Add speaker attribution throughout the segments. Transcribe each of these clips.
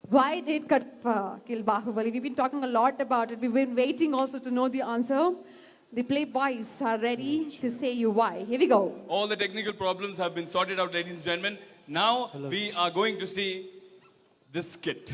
Speaker 1: Why did Kattappa kill Bahubali? We've been talking a lot about it. We've been waiting also to know the answer. The playboys are ready to say you why. Here we go.
Speaker 2: All the technical problems have been sorted out, ladies and gentlemen. Now we are going to see this skit.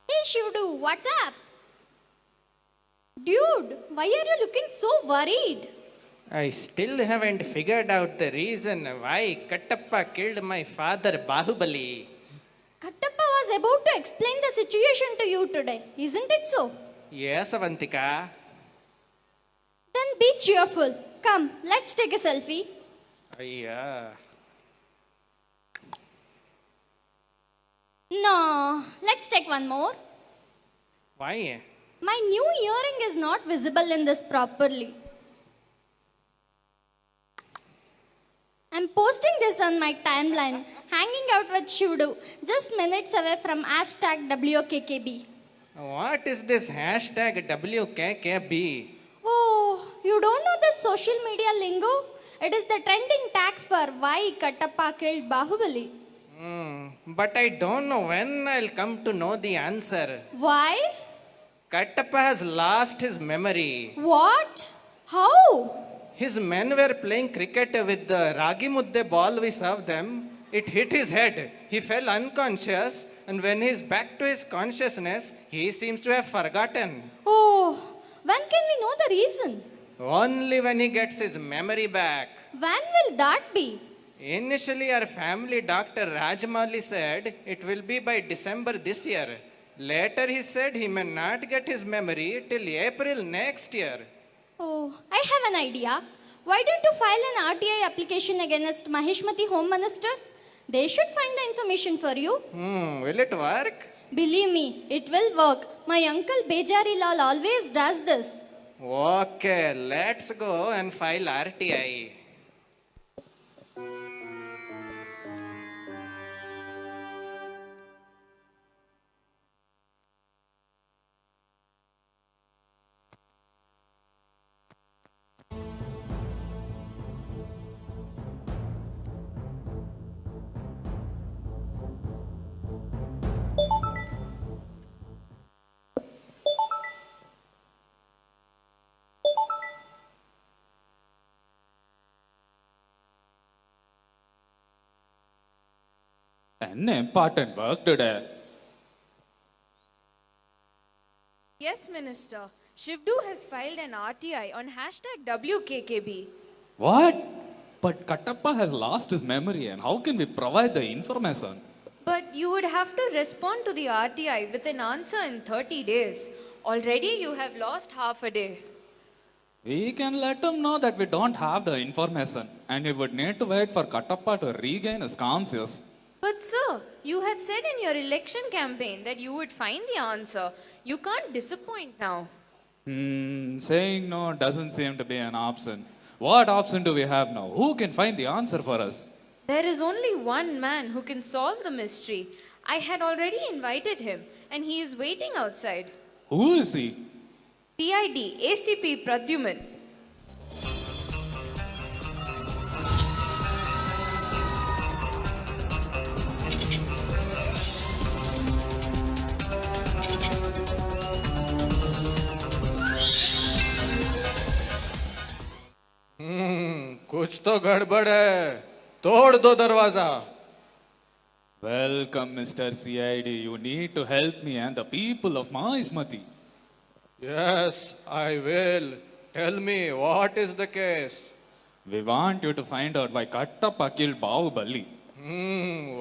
Speaker 3: Hey Shivdu, what's up? Dude, why are you looking so worried?
Speaker 4: I still haven't figured out the reason why Kattappa killed my father Bahubali.
Speaker 3: Kattappa was about to explain the situation to you today, isn't it so?
Speaker 4: Yes, Avantika.
Speaker 3: Then be cheerful. Come, let's take a selfie.
Speaker 4: Yeah.
Speaker 3: No, let's take one more.
Speaker 4: Why?
Speaker 3: My new earring is not visible in this properly. I'm posting this on my timeline, hanging out with Shivdu, just minutes away from hashtag WKKB.
Speaker 4: What is this hashtag WKKB?
Speaker 3: Oh, you don't know this social media lingo? It is the trending tag for why Kattappa killed Bahubali.
Speaker 4: But I don't know when I'll come to know the answer.
Speaker 3: Why?
Speaker 4: Kattappa has lost his memory.
Speaker 3: What? How?
Speaker 4: His men were playing cricket with the ragi mudde ball we served them. It hit his head. He fell unconscious, and when he's back to his consciousness, he seems to have forgotten.
Speaker 3: Oh, when can we know the reason?
Speaker 4: Only when he gets his memory back.
Speaker 3: When will that be?
Speaker 4: Initially, our family doctor Rajmali said it will be by December this year. Later, he said he may not get his memory till April next year.
Speaker 3: Oh, I have an idea. Why don't you file an RTI application against Maheshmati Home Minister? They should find the information for you.
Speaker 4: Will it work?
Speaker 3: Believe me, it will work. My uncle Bejari Lal always does this.
Speaker 4: Okay, let's go and file RTI.
Speaker 5: An important work today.
Speaker 6: Yes, Minister. Shivdu has filed an RTI on hashtag WKKB.
Speaker 5: What? But Kattappa has lost his memory, and how can we provide the information?
Speaker 6: But you would have to respond to the RTI with an answer in 30 days. Already you have lost half a day.
Speaker 5: We can let him know that we don't have the information, and he would need to wait for Kattappa to regain his conscience.
Speaker 6: But sir, you had said in your election campaign that you would find the answer. You can't disappoint now.
Speaker 5: Saying no doesn't seem to be an option. What option do we have now? Who can find the answer for us?
Speaker 6: There is only one man who can solve the mystery. I had already invited him, and he is waiting outside.
Speaker 5: Who is he?
Speaker 6: CID ACP Pradyuman.
Speaker 4: कुछ तो गड़बड़ है. तोड़ दो दरवाजा.
Speaker 5: Welcome, Mr. CID. You need to help me and the people of Maheshmati.
Speaker 4: Yes, I will. Tell me, what is the case?
Speaker 5: We want you to find out why Kattappa killed Bahubali.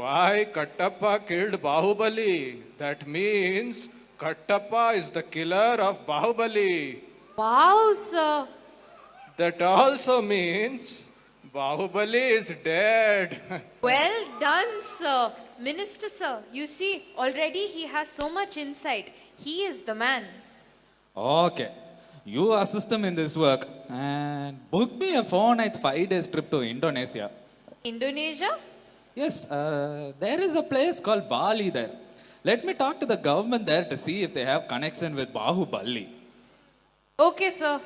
Speaker 4: Why Kattappa killed Bahubali? That means Kattappa is the killer of Bahubali.
Speaker 6: Wow, sir.
Speaker 4: That also means Bahubali is dead.
Speaker 6: Well done, sir. Minister, sir. You see, already he has so much insight. He is the man.
Speaker 5: Okay. You assist him in this work and book me a 4 nights, 5 days trip to Indonesia.
Speaker 6: Indonesia?
Speaker 5: Yes, there is a place called Bali there. Let me talk to the government there to see if they have connection with Bahubali.
Speaker 6: Okay, sir.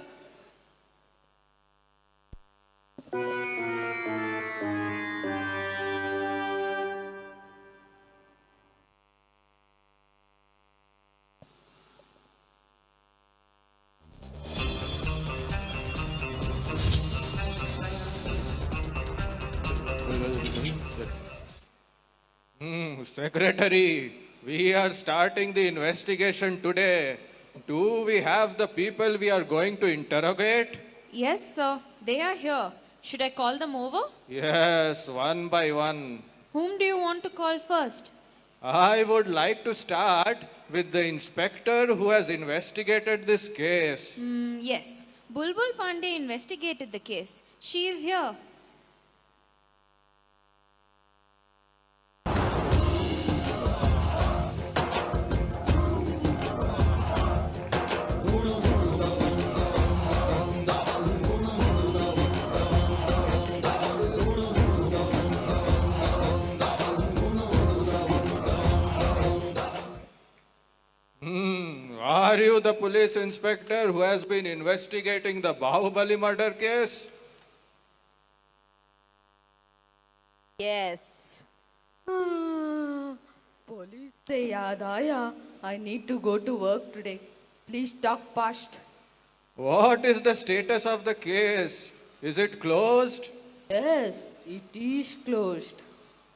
Speaker 4: Secretary, we are starting the investigation today. Do we have the people we are going to interrogate?
Speaker 6: Yes, sir. They are here. Should I call them over?
Speaker 4: Yes, one by one.
Speaker 6: Whom do you want to call first?
Speaker 4: I would like to start with the inspector who has investigated this case.
Speaker 6: Yes. Bulbul Pandey investigated the case. She is here.
Speaker 4: Are you the police inspector who has been investigating the Bahubali murder case?
Speaker 7: Yes. Police से याद आया. I need to go to work today. Please talk fast.
Speaker 4: What is the status of the case? Is it closed?
Speaker 7: Yes, it is closed.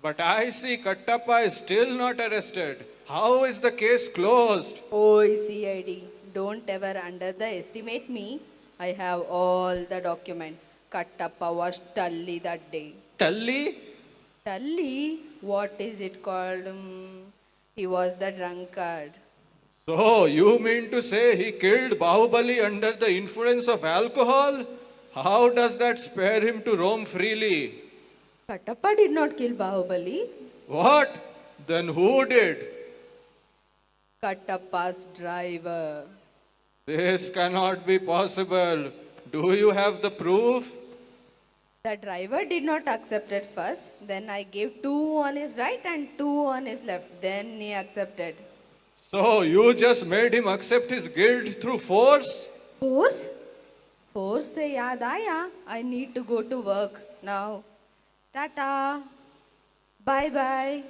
Speaker 4: But I see Kattappa is still not arrested. How is the case closed?
Speaker 7: Oh, CID, don't ever underestimate me. I have all the document. Kattappa was Tully that day.
Speaker 4: Tully?
Speaker 7: Tully? What is it called? He was the drunkard.
Speaker 4: So you mean to say he killed Bahubali under the influence of alcohol? How does that spare him to roam freely?
Speaker 7: Kattappa did not kill Bahubali.
Speaker 4: What? Then who did?
Speaker 7: Kattappa's driver.
Speaker 4: This cannot be possible. Do you have the proof?
Speaker 7: The driver did not accept it first. Then I gave 2 on his right and 2 on his left. Then he accepted.
Speaker 4: So you just made him accept his guilt through force?
Speaker 7: Force? Force से याद आया. I need to go to work now. Tata. Bye bye.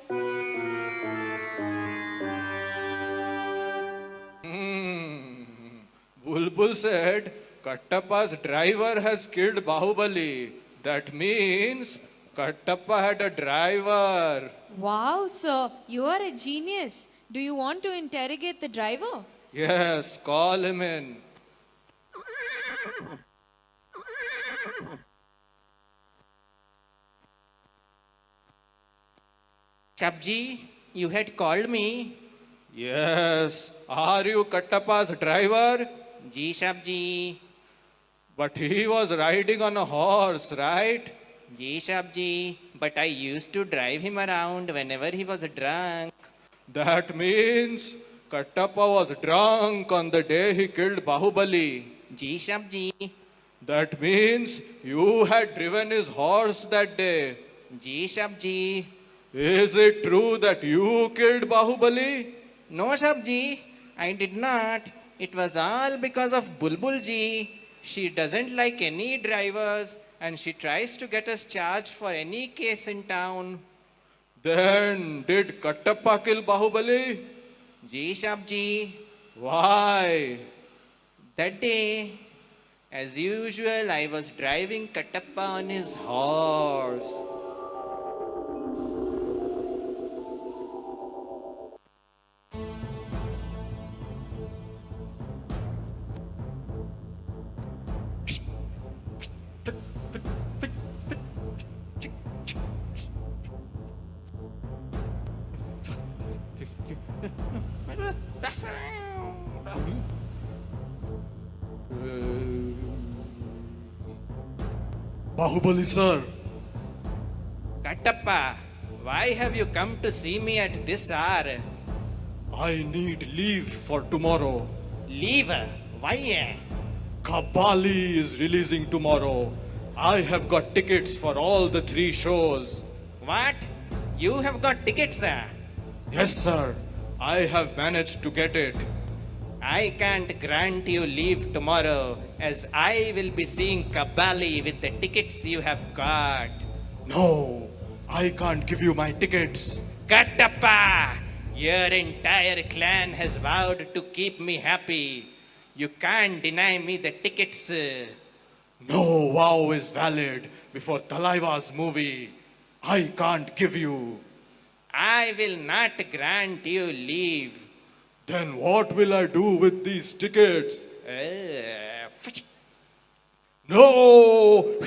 Speaker 4: Bulbul said Kattappa's driver has killed Bahubali. That means Kattappa had a driver.
Speaker 6: Wow, sir. You are a genius. Do you want to interrogate the driver?
Speaker 4: Yes, call him in.
Speaker 8: Shabji, you had called me.
Speaker 4: Yes, are you Kattappa's driver?
Speaker 8: Ji Shabji.
Speaker 4: But he was riding on a horse, right?
Speaker 8: Ji Shabji. But I used to drive him around whenever he was drunk.
Speaker 4: That means Kattappa was drunk on the day he killed Bahubali.
Speaker 8: Ji Shabji.
Speaker 4: That means you had driven his horse that day.
Speaker 8: Ji Shabji.
Speaker 4: Is it true that you killed Bahubali?
Speaker 8: No Shabji, I did not. It was all because of Bulbul ji. She doesn't like any drivers and she tries to get us charged for any case in town.
Speaker 4: Then did Kattappa kill Bahubali?
Speaker 8: Ji Shabji.
Speaker 4: Why?
Speaker 8: That day, as usual, I was driving Kattappa on his horse.
Speaker 9: Bahubali sir,
Speaker 8: Kattappa, why have you come to see me at this hour?
Speaker 9: I need leave for tomorrow.
Speaker 8: Leave? Why?
Speaker 9: Kabali is releasing tomorrow. I have got tickets for all the 3 shows.
Speaker 8: What? You have got tickets?
Speaker 9: Yes, sir. I have managed to get it.
Speaker 8: I can't grant you leave tomorrow as I will be seeing Kabali with the tickets you have got.
Speaker 9: No, I can't give you my tickets.
Speaker 8: Kattappa! Your entire clan has vowed to keep me happy. You can't deny me the tickets.
Speaker 9: No vow is valid before Talaiva's movie. I can't give you.
Speaker 8: I will not grant you leave.
Speaker 9: Then what will I do with these tickets? No!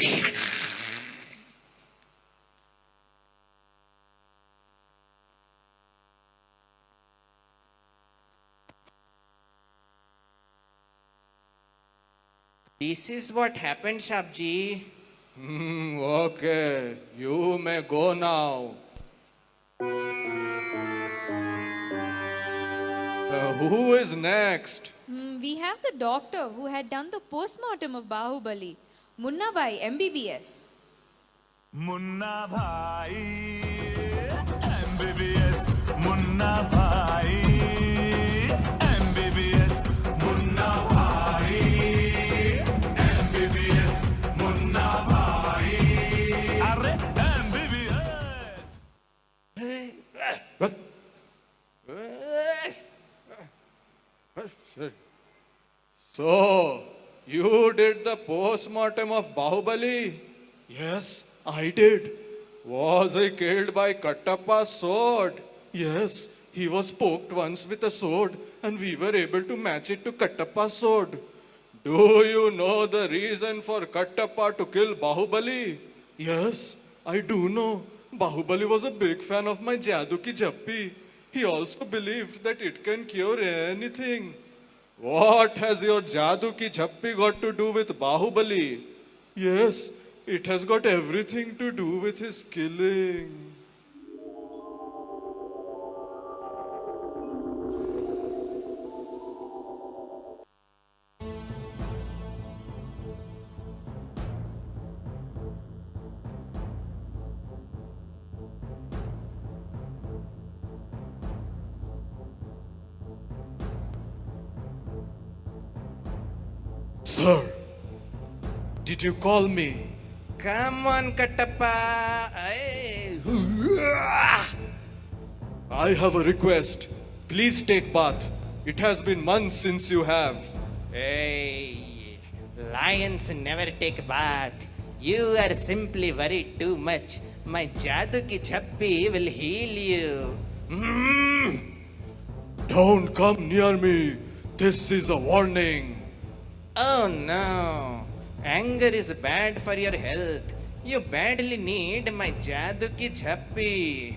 Speaker 8: This is what happened, Shabji.
Speaker 9: Okay, you may go now. Who is next?
Speaker 6: We have the doctor who had done the post-mortem of Bahubali, Munna Bhai, MBBS.
Speaker 10: Munna भाई MBBS Munna भाई MBBS Munna भाई MBBS Munna भाई अरे MBBS
Speaker 9: So, you did the post-mortem of Bahubali? Yes, I did. Was he killed by Kattappa's sword? Yes, he was poked once with a sword and we were able to match it to Kattappa's sword. Do you know the reason for Kattappa to kill Bahubali? Yes, I do know. Bahubali was a big fan of my Jadoo Ki Jappi. He also believed that it can cure anything. What has your Jadoo Ki Jappi got to do with Bahubali? Yes, it has got everything to do with his killing. Sir, did you call me?
Speaker 8: Come on, Kattappa.
Speaker 9: I have a request. Please take bath. It has been months since you have.
Speaker 8: Hey, lions never take bath. You are simply worried too much. My Jadoo Ki Jappi will heal you.
Speaker 9: Don't come near me. This is a warning.
Speaker 8: Oh no. Anger is bad for your health. You badly need my Jadoo Ki Jappi.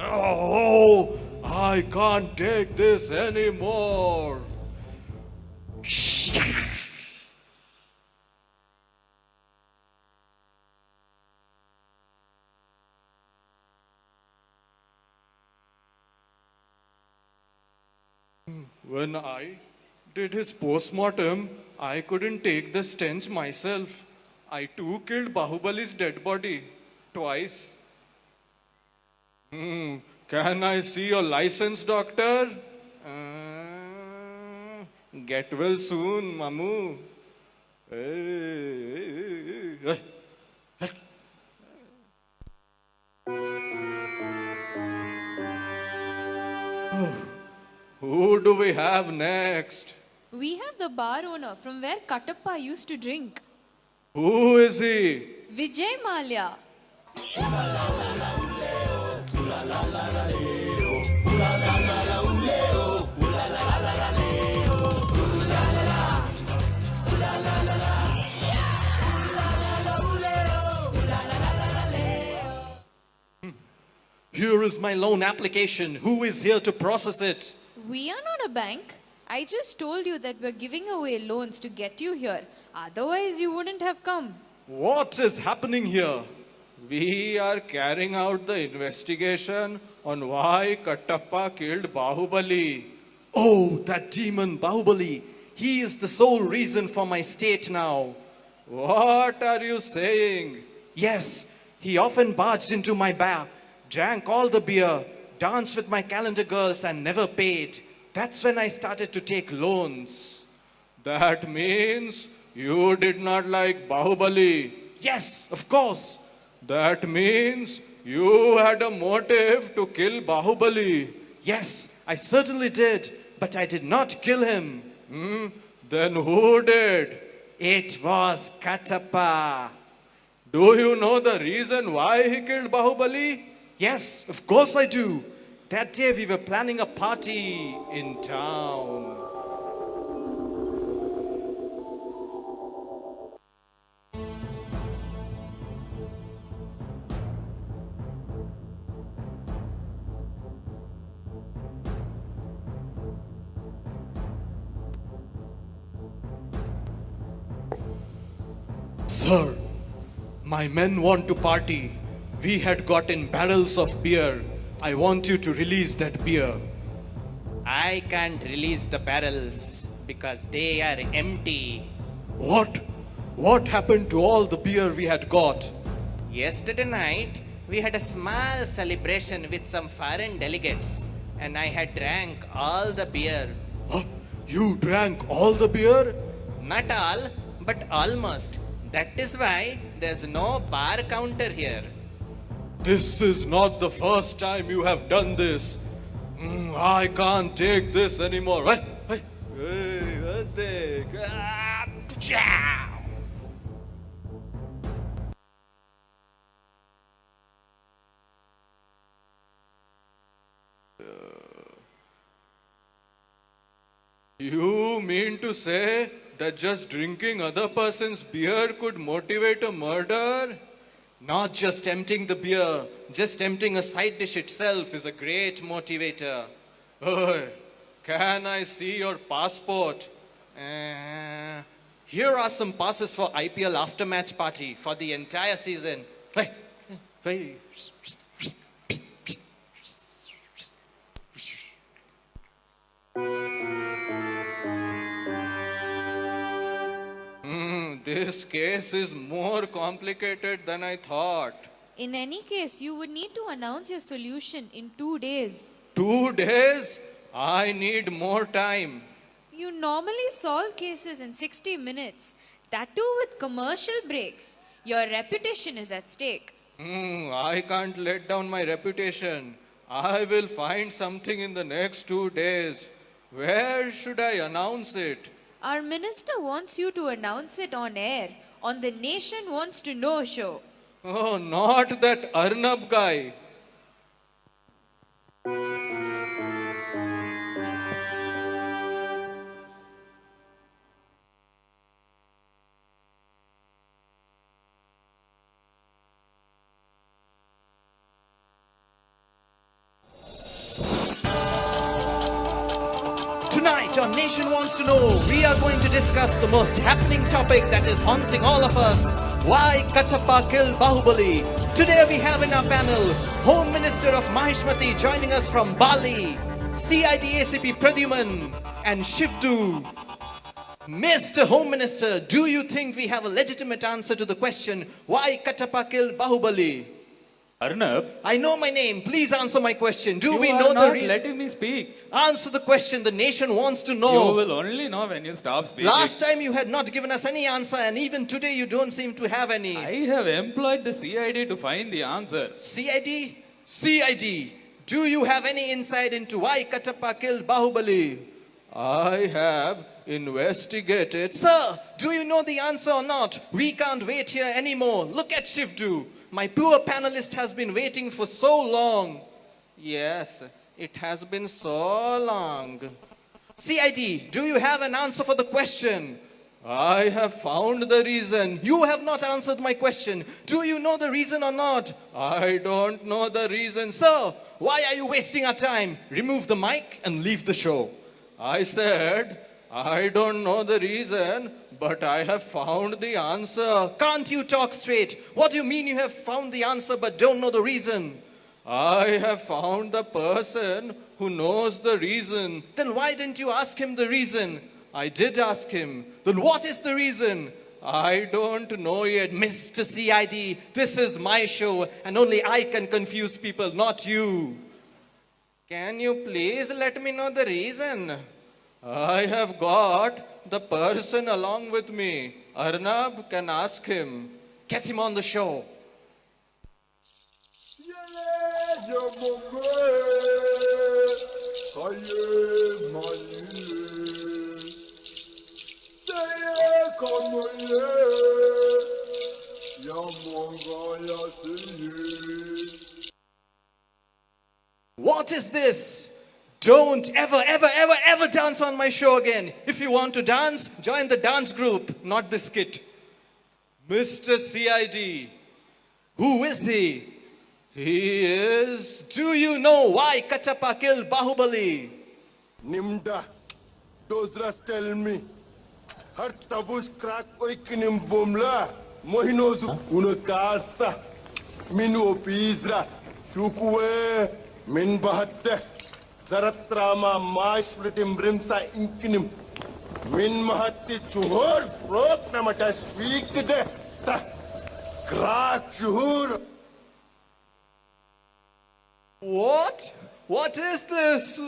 Speaker 9: Oh, I can't take this anymore. When I did his post-mortem, I couldn't take the stench myself. I too killed Bahubali's dead body twice. Can I see your license, doctor? Get well soon, Mamu. Who do we have next?
Speaker 6: We have the bar owner from where Kattappa used to drink,
Speaker 9: Who is he?
Speaker 6: Vijay Mallya.
Speaker 9: Here is my loan application. Who is here to process it?
Speaker 6: We are not a bank. I just told you that we're giving away loans to get you here. Otherwise, you wouldn't have come.
Speaker 9: What is happening here? We are carrying out the investigation on why Kattappa killed Bahubali. Oh, that demon Bahubali. He is the sole reason for my state now. What are you saying? Yes, he often barged into my bar, drank all the beer, danced with my calendar girls and never paid. That's when I started to take loans. That means you did not like Bahubali. Yes, of course. That means you had a motive to kill Bahubali. Yes, I certainly did, but I did not kill him. Then who did? It was Kattappa. Do you know the reason why he killed Bahubali? Yes, of course I do. That day we were planning a party in town. Sir, my men want to party. We had gotten barrels of beer. I want you to release that beer.
Speaker 8: I can't release the barrels because they are empty.
Speaker 9: What? What happened to all the beer we had got?
Speaker 8: Yesterday night, we had a small celebration with some foreign delegates, and I had drank all the beer.
Speaker 9: Huh? You drank all the beer?
Speaker 8: Not all, but almost. That is why there's no bar counter here.
Speaker 9: This is not the first time you have done this. I can't take this anymore. You mean to say that just drinking other person's beer could motivate a murder? Not just emptying the beer, just emptying a side dish itself is a great motivator. Can I see your passport? Here are some passes for IPL after-match party for the entire season. This case is more complicated than I thought.
Speaker 6: In any case, you would need to announce your solution in 2 days.
Speaker 9: 2 days? I need more time.
Speaker 6: You normally solve cases in 60 minutes, that too with commercial breaks. Your reputation is at stake.
Speaker 9: I can't let down my reputation. I will find something in the next 2 days. Where should I announce it?
Speaker 6: Our minister wants you to announce it on air on the Nation Wants to Know show.
Speaker 9: Oh, not that Arnab guy. Tonight on Nation Wants to Know, we are going to discuss the most happening topic that is haunting all of us. Why Kattappa killed Bahubali? Today we have in our panel Home Minister of Mahishmati joining us from Bali, CID ACP Pradyuman and Shivdu. Mr. Home Minister, do you think we have a legitimate answer to the question why Kattappa killed Bahubali?
Speaker 5: Arnab,
Speaker 9: I know my name. Please answer my question. Do
Speaker 5: you
Speaker 9: we
Speaker 5: are
Speaker 9: know
Speaker 5: not
Speaker 9: the reason?
Speaker 5: letting me speak.
Speaker 9: Answer the question. The nation wants to
Speaker 5: You
Speaker 9: know.
Speaker 5: will only know when you stop speaking.
Speaker 9: Last time you had not given us any answer, and even today you don't seem to have any.
Speaker 5: I have employed the CID to find the answer.
Speaker 9: CID? CID. Do you have any insight into why Kattappa killed Bahubali? I have investigated. Sir, do you know the answer or not? We can't wait here anymore. Look at Shivdu. My poor panelist has been waiting for so long. Yes, it has been so long. CID, do you have an answer for the question? I have found the reason. You have not answered my question. Do you know the reason or not? I don't know the reason. Sir, why are you wasting our time? Remove the mic and leave the show. I said, I don't know the reason
Speaker 4: But I have found the answer. Can't you talk straight? What do you mean you have found the answer but don't know the reason? I have found the person who knows the reason. Then why didn't you ask him the reason? I did ask him. Then what is the reason? I don't know yet, Mr. CID. This is my show and only I can confuse people, not you. Can you please let me know the reason? I have got the person along with me. Arnab can ask him. Get him on the show. What is this? Don't ever dance on my show again. If you want to dance, join the dance group, not the skit. Mr. CID, who is he? He is. Do you know why Kachappa killed Bahubali?
Speaker 11: Nimda, Dozras tell me. Har tabus crack oikinim bomla. Mohinozu unakasa. Minu opizra. Shukwe. Min bahatte. Zaratrama mashpritim brimsa inkinim. Min mahatti chuhur frok namata shvikde. Ta. Crack chuhur.
Speaker 4: What? What is this?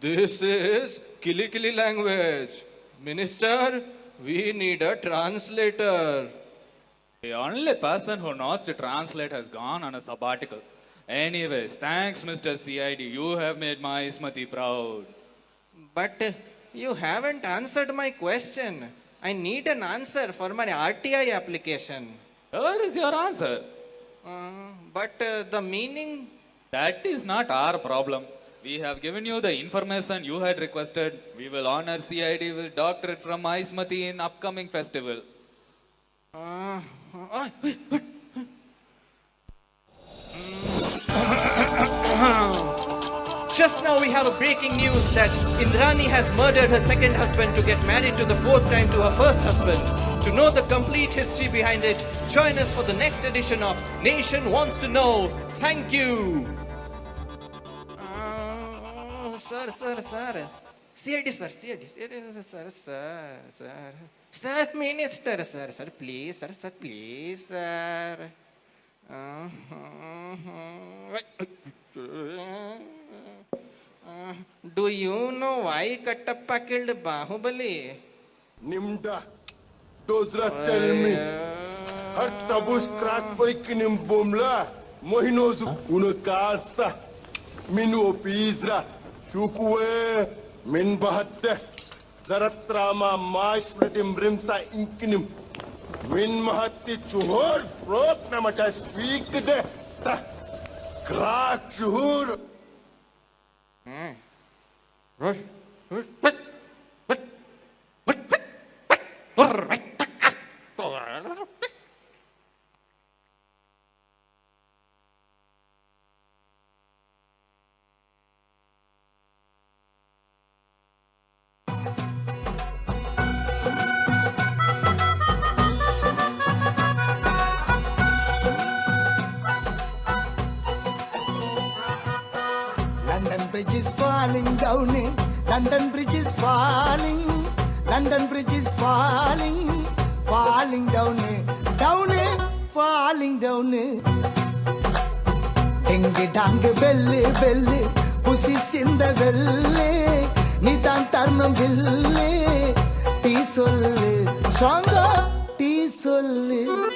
Speaker 4: This is Kili language. Minister, we need a translator.
Speaker 5: The only person who knows to translate has gone on a sabbatical. Anyways, thanks, Mr. CID. You have made my Ismati proud.
Speaker 4: But you haven't answered my question. I need an answer for my RTI application.
Speaker 5: Where is your answer?
Speaker 4: But the meaning?
Speaker 5: That is not our problem. We have given you the information you had requested. We will honor CID with doctorate from Ismati in upcoming festival.
Speaker 4: Just now we have a breaking news that Indrani has murdered her second husband to get married to the fourth time to her first husband. To know the complete history behind it, join us for the next edition of Nation Wants to Know. Thank you. Sir. CID, sir. Sir, Minister, sir, please, sir. Do you know why Kattappa killed Bahubali?
Speaker 11: Nimda, Dozras tell me. Har tabus crack oikinim bomla. Mohinozu unakasa. Minu opizra. Shukwe. Min bahatte. Zaratrama mashpritim brimsa inkinim. Min mahatti chuhur frok namata shvikde. Ta. Crack chuhur.
Speaker 12: London Bridge is falling down. London Bridge is falling. London Bridge is falling. Falling down. Down. Falling down. Ding dang bell. Pussies in the well. Nidan tarnam bill. Tea soul. Stronger. Tea soul.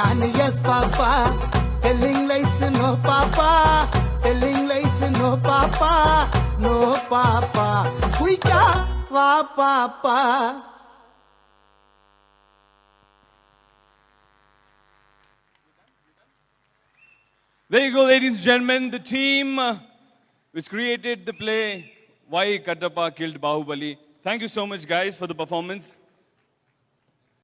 Speaker 12: on, yes, Papa. Telling lies, no, Papa. Telling lies, no, Papa. No, Papa. Kuika, va, Papa.
Speaker 2: There you go, ladies and gentlemen. The team which created the play Why Kattappa Killed Bahubali. Thank you so much, guys, for the performance.